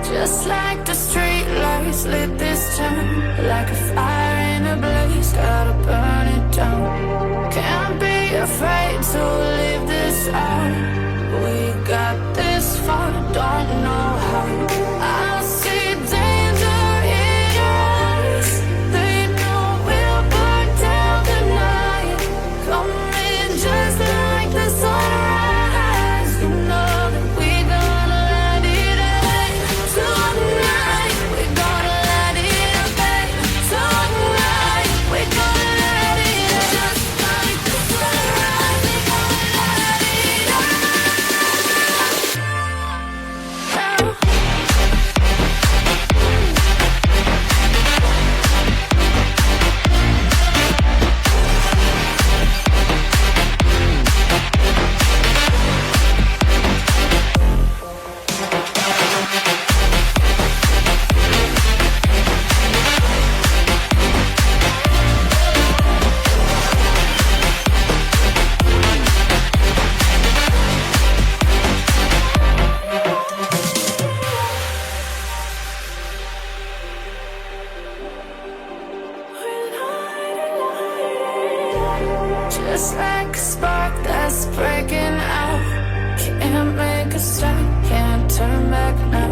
Just like the street lights lit this town, like a fire in a blaze, gotta burn it down. Can't be afraid to leave this out. We got this far, don't know how. I see danger in your eyes. They know we'll burn down the night. Coming just like the sunrise. You know that we gonna let it away. Tonight we gonna let it away. Tonight we gonna let it away. Just like the sunrise, we gonna let it away. Just like a spark that's breaking out. Can't make a stop, can't turn back now.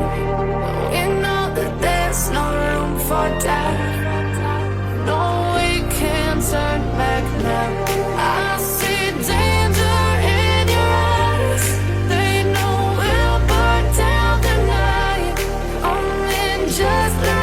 We know that there's no room for doubt. No, we can't turn back now. I see danger in your eyes. They know we'll burn down the night. Coming just like